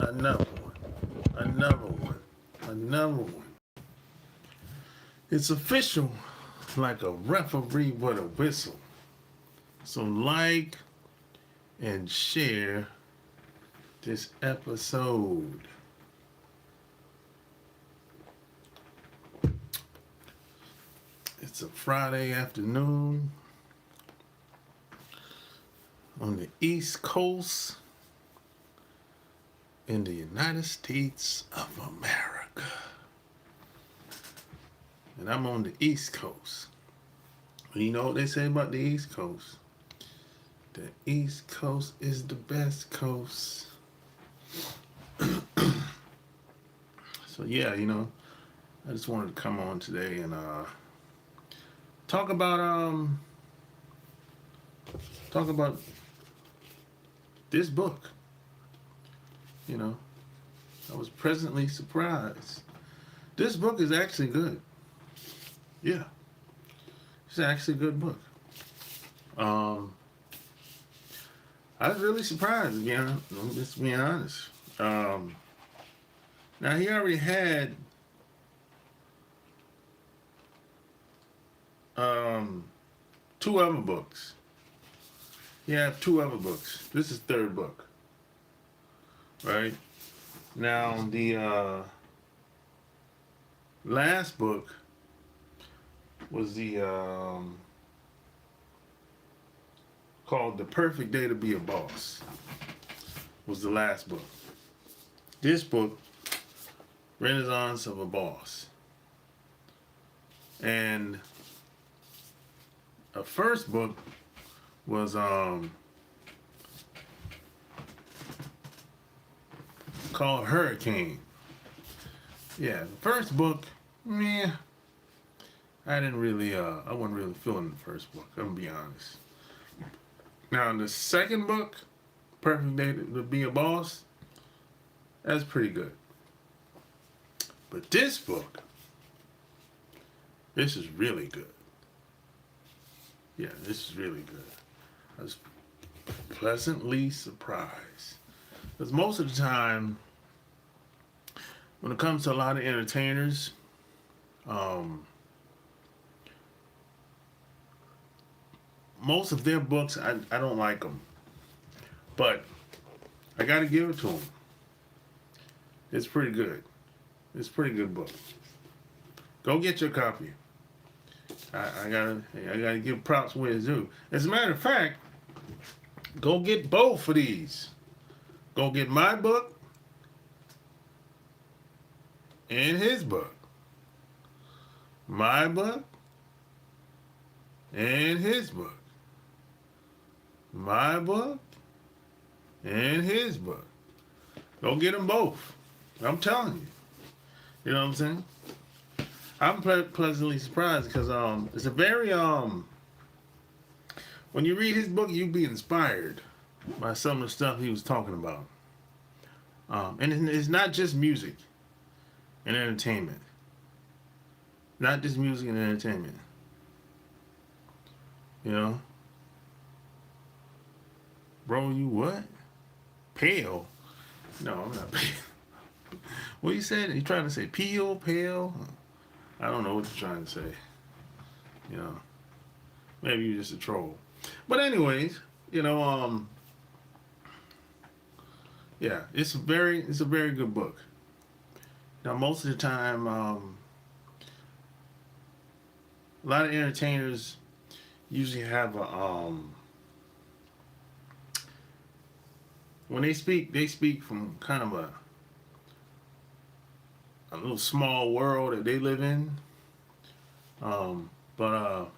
another one, another one, another one. It's official, like a referee with a whistle. So like and share this episode. It's a Friday afternoon on the East Coast in the United States of America. And I'm on the East Coast. You know what they say about the East Coast? The East Coast is the best coast. So yeah, I just wanted to come on today and talk about this book. I was pleasantly surprised. This book is actually good. Yeah. It's actually a good book. I was really surprised, I'm just being honest. Now he already had two other books. He had two other books. This is third book. Right? Now the last book was the called The Perfect Day to Be a Boss. Was the last book. This book, Renaissance of a Boss. And the first book was called Hurricane. Yeah, the first book, I wasn't really feeling the first book, I'm gonna be honest. Now the second book, Perfect Day to Be a Boss, that's pretty good. But this book, this is really good. Yeah, this is really good. I was pleasantly surprised. Because most of the time, when it comes to a lot of entertainers, most of their books, I don't like them. But I got to give it to them. It's pretty good. It's a pretty good book. Go get your copy. I gotta give props where it's due. As a matter of fact, go get both of these. Go get my book and his book. My book and his book. My book and his book. Go get them both. I'm telling you. You know what I'm saying? I'm pleasantly surprised because it's a very when you read his book, you be inspired by some of the stuff he was talking about. And it's not just music and entertainment. Not just music and entertainment. Bro, you what? Pale? No, I'm not pale. What you said? You trying to say pale? I don't know what you're trying to say. Maybe you're just a troll. But anyways, yeah, it's a very good book. Now, most of the time, a lot of entertainers usually have when they speak from kind of a little small world that they live in. But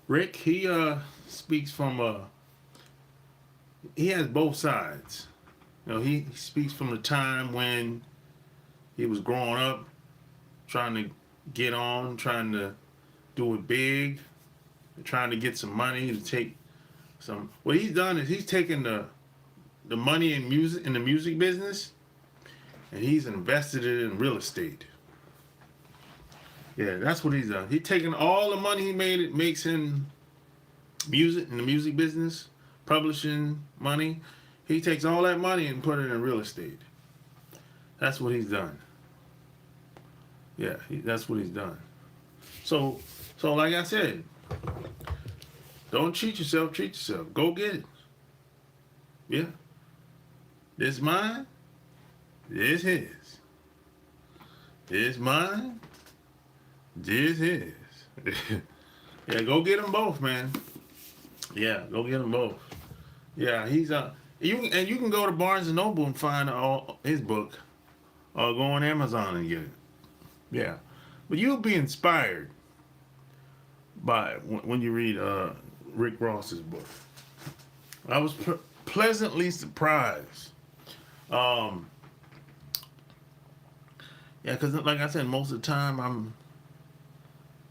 Rick, he speaks from he has both sides. He speaks from the time when he was growing up, trying to get on, trying to do it big, trying to get some money to take some. What he's done is he's taken the money in the music business, and he's invested it in real estate. Yeah, that's what he's done. He's taken all the money he makes in the music business, publishing money. He takes all that money and put it in real estate. That's what he's done. Yeah, that's what he's done. So like I said, don't cheat yourself. Treat yourself. Go get it. Yeah. This mine. This his. This mine. This his. Yeah, go get them both, man. Yeah, go get them both. Yeah, he's you can go to Barnes and Noble and find all his book, or go on Amazon and get it. Yeah, but you'll be inspired by when you read Rick Ross's book. I was pleasantly surprised. Yeah, because like I said, most of the time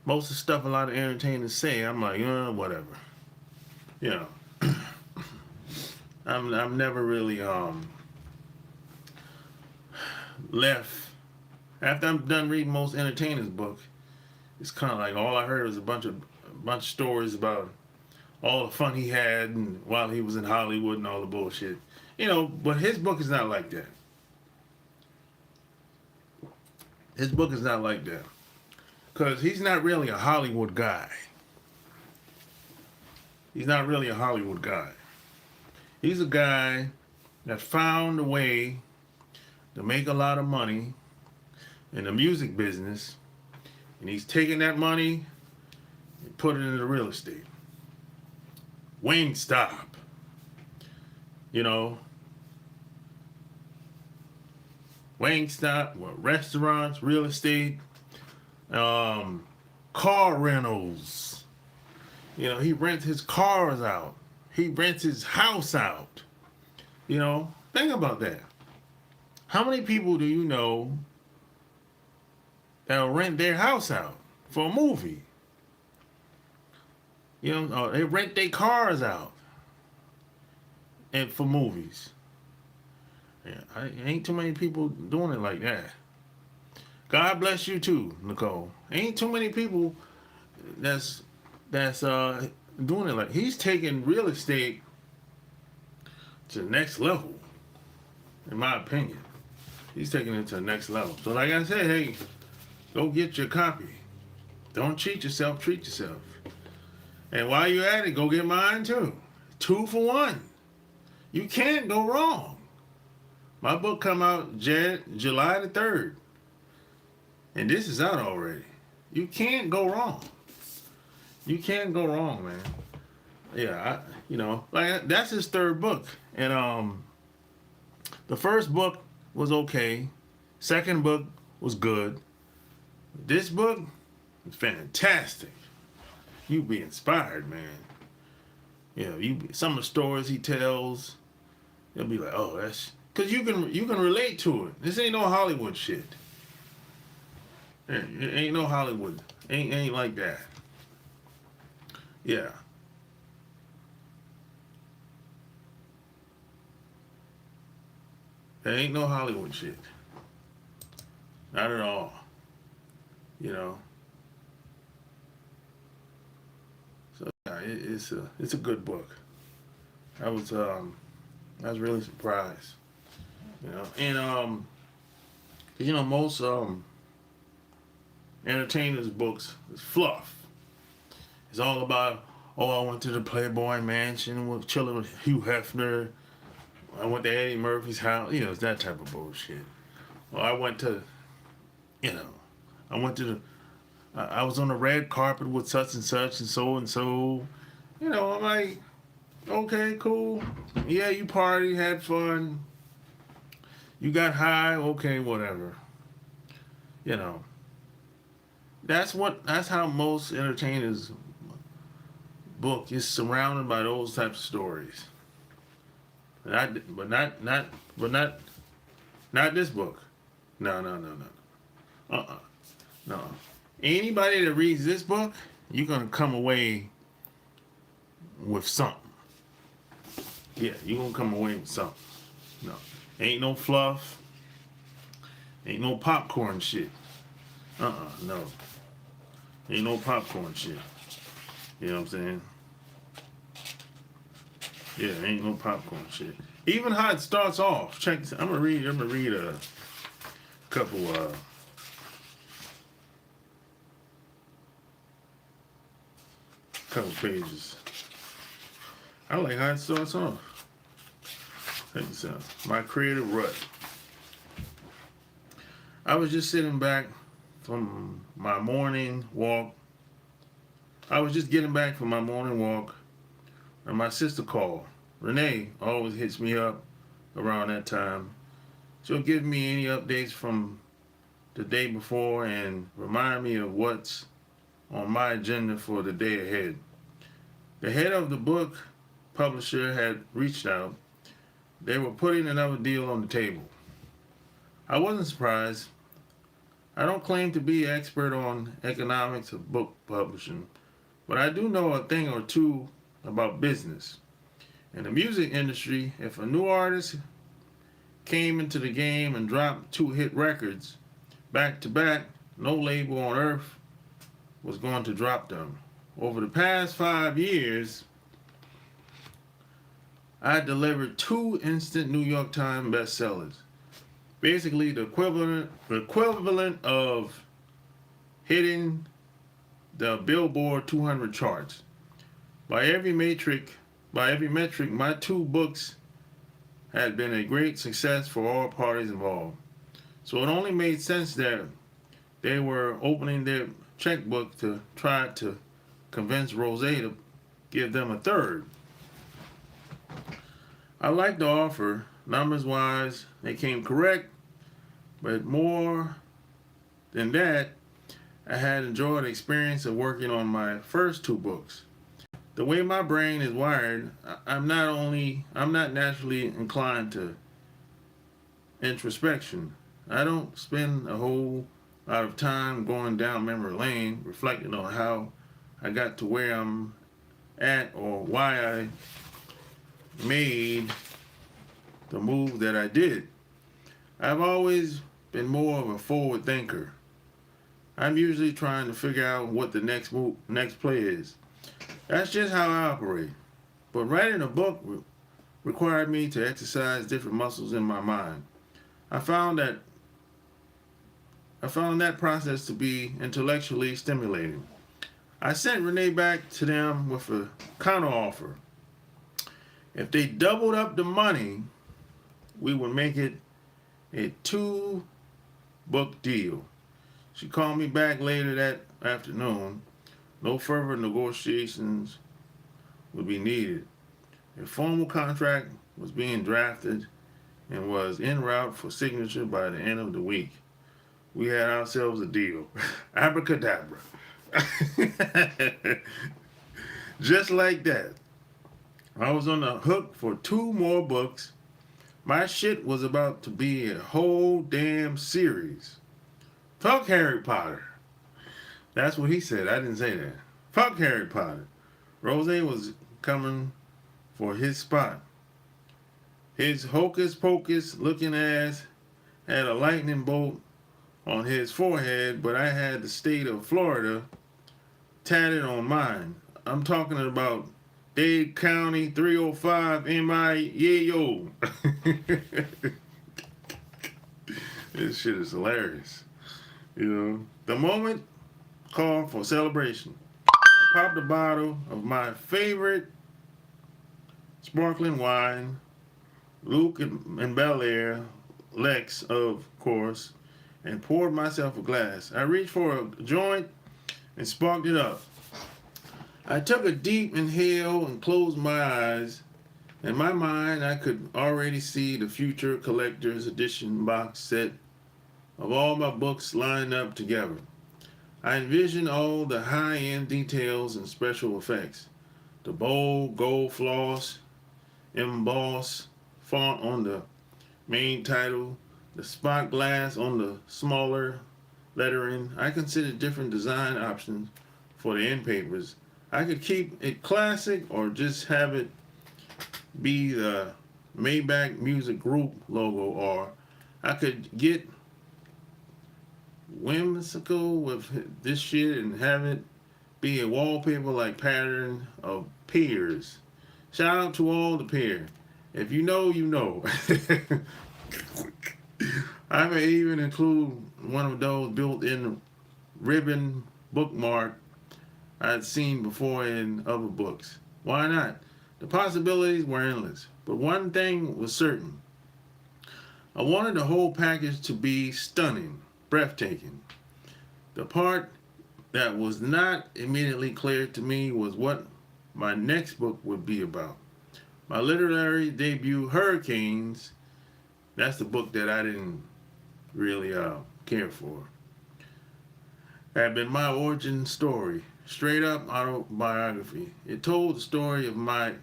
most of the stuff a lot of entertainers say, I'm like, whatever. You know, I'm never really left after I'm done reading most entertainers' book. It's kind of like all I heard was a bunch of stories about all the fun he had and while he was in Hollywood and all the bullshit. But his book is not like that. His book is not like that. Because he's not really a Hollywood guy. He's not really a Hollywood guy. He's a guy that found a way to make a lot of money in the music business, and he's taking that money and put it into real estate. Wingstop. Wingstop, restaurants, real estate, car rentals. He rents his cars out. He rents his house out. Think about that. How many people do you know that'll rent their house out for a movie? They rent their cars out and for movies. Yeah, ain't too many people doing it like that. God bless you too, Nicole. Ain't too many people that's doing it like he's taking real estate to the next level. In my opinion, he's taking it to the next level. So, like I said, hey, go get your copy. Don't cheat yourself. Treat yourself. And while you're at it, go get mine too. 2 for 1. You can't go wrong. My book come out July the 3rd. And this is out already. You can't go wrong. You can't go wrong, man. Yeah, that's his 3rd book. And the first book was okay. 2nd book was good. This book is fantastic. You be inspired, man. Some of the stories he tells, you'll be like, oh, that's because you can relate to it. This ain't no Hollywood shit. It ain't no Hollywood. Ain't like that. Yeah. There ain't no Hollywood shit. Not at all. So yeah, it's a good book. I was really surprised. And most entertainers' books is fluff. It's all about, I went to the Playboy Mansion with chilling with Hugh Hefner. I went to Eddie Murphy's house. It's that type of bullshit. Well, I went to I was on the red carpet with such and such and so and so. I'm like, okay, cool. Yeah, you party, had fun. You got high, okay, whatever. That's how most entertainers' book is surrounded by those types of stories. Not this book. No. No. Anybody that reads this book, you're gonna come away with something. Yeah, you're gonna come away with something. No. Ain't no fluff. Ain't no popcorn shit. No. Ain't no popcorn shit. You know what I'm saying? Yeah, ain't no popcorn shit. Even how it starts off. Check this. I'm gonna read a couple pages. I like how it starts off. Check this out. My creative rut. I was just sitting back from my morning walk. I was just getting back from my morning walk, and my sister called. Renee always hits me up around that time. She'll give me any updates from the day before and remind me of what's on my agenda for the day ahead. The head of the book publisher had reached out. They were putting another deal on the table. I wasn't surprised. I don't claim to be an expert on economics of book publishing, but I do know a thing or two about business. In the music industry, if a new artist came into the game and dropped 2 hit records back to back, no label on earth was going to drop them. Over the past 5 years, I delivered 2 instant New York Times bestsellers. Basically, the equivalent of hitting the Billboard 200 charts. By every metric, my 2 books had been a great success for all parties involved. So it only made sense that they were opening their checkbook to try to convince Rosé to give them a third. I liked the offer. Numbers wise, they came correct, but more than that, I had enjoyed the experience of working on my first 2 books. The way my brain is wired, I'm not naturally inclined to introspection. I don't spend a whole lot of time going down memory lane reflecting on how I got to where I'm at or why I made the move that I did. I've always been more of a forward thinker. I'm usually trying to figure out what the next play is. That's just how I operate. But writing a book required me to exercise different muscles in my mind. I found that process to be intellectually stimulating. I sent Renee back to them with a counteroffer. If they doubled up the money, we would make it a 2-book deal. She called me back later that afternoon. No further negotiations would be needed. A formal contract was being drafted and was en route for signature by the end of the week. We had ourselves a deal. Abracadabra. Just like that. I was on the hook for 2 more books. My shit was about to be a whole damn series. Fuck Harry Potter. That's what he said. I didn't say that. Fuck Harry Potter. Rosé was coming for his spot. His hocus pocus looking ass had a lightning bolt on his forehead, but I had the state of Florida tatted on mine. I'm talking about Dade County 305 MI-Yayo. This shit is hilarious. You know, the moment called for celebration. I popped a bottle of my favorite sparkling wine, Luke and Bel Air, Lex, of course, and poured myself a glass. I reached for a joint and sparked it up. I took a deep inhale and closed my eyes. In my mind, I could already see the future collector's edition box set of all my books lined up together. I envisioned all the high-end details and special effects. The bold gold floss, embossed font on the main title, the spot glass on the smaller lettering. I considered different design options for the end papers. I could keep it classic or just have it be the Maybach Music Group logo, or I could get whimsical with this shit and have it be a wallpaper like pattern of pears. Shout out to all the peers. If you know, you know. I may even include one of those built-in ribbon bookmark I'd seen before in other books. Why not? The possibilities were endless. But one thing was certain. I wanted the whole package to be stunning, breathtaking. The part that was not immediately clear to me was what my next book would be about. My literary debut, Hurricanes, that's the book that I didn't really care for, had been my origin story, straight up autobiography. It told the story of my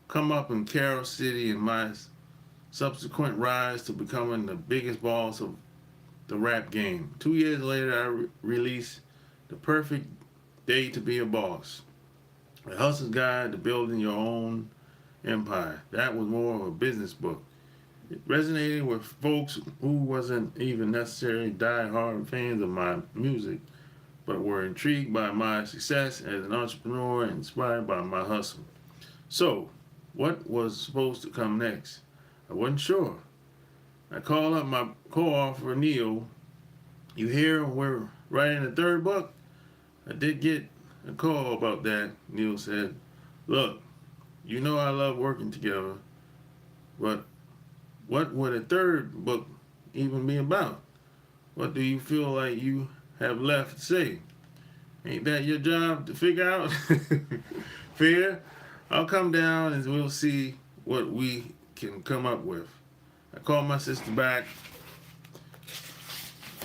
come up in Carol City and my subsequent rise to becoming the biggest boss of the rap game. 2 years later, I released The Perfect Day to Be a Boss, A Hustler's Guide to Building Your Own Empire. That was more of a business book. It resonated with folks who wasn't even necessarily die-hard fans of my music, but were intrigued by my success as an entrepreneur and inspired by my hustle. So, what was supposed to come next? I wasn't sure. I called up my co-author, Neil. You hear we're writing the third book? I did get a call about that. Neil said, look, you know I love working together, but what would a third book even be about? What do you feel like you have left to say? Ain't that your job to figure out? Fair? I'll come down and we'll see what we can come up with. I called my sister back,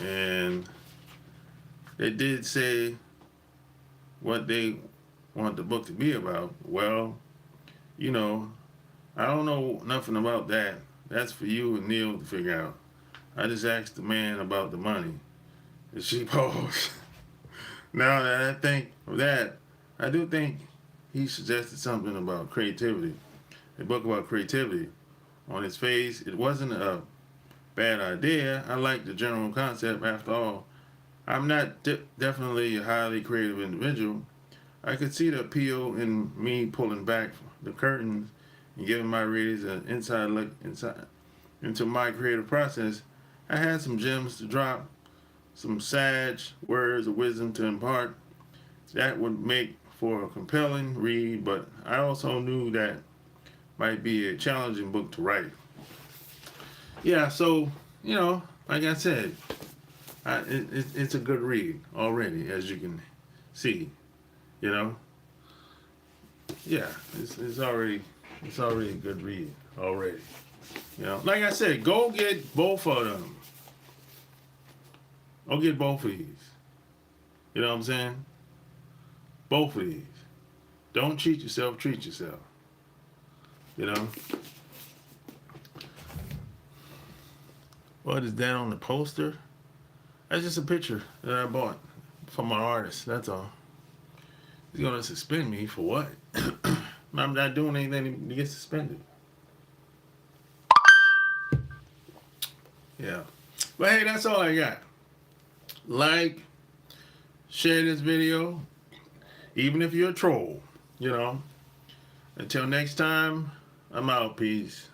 and they did say what they want the book to be about. Well, you know, I don't know nothing about that. That's for you and Neil to figure out. I just asked the man about the money. And she paused. Now that I think of that, I do think he suggested something about creativity. A book about creativity. On its face, it wasn't a bad idea. I like the general concept. After all, I'm not definitely a highly creative individual. I could see the appeal in me pulling back the curtains and giving my readers an inside look into my creative process. I had some gems to drop, some sage words of wisdom to impart. That would make for a compelling read, but I also knew that might be a challenging book to write. Yeah, so, you know, like I said, it's a good read already, as you can see, you know. Yeah, it's already a good read already. You know, like I said, go get both of them. Go get both of these. You know what I'm saying? Both of these. Don't cheat yourself, treat yourself. You know? What is that on the poster? That's just a picture that I bought from my artist. That's all. He's gonna suspend me for what? I'm not doing anything to get suspended. Yeah. But hey, that's all I got. Like, share this video, even if you're a troll, you know. Until next time, I'm out. Peace.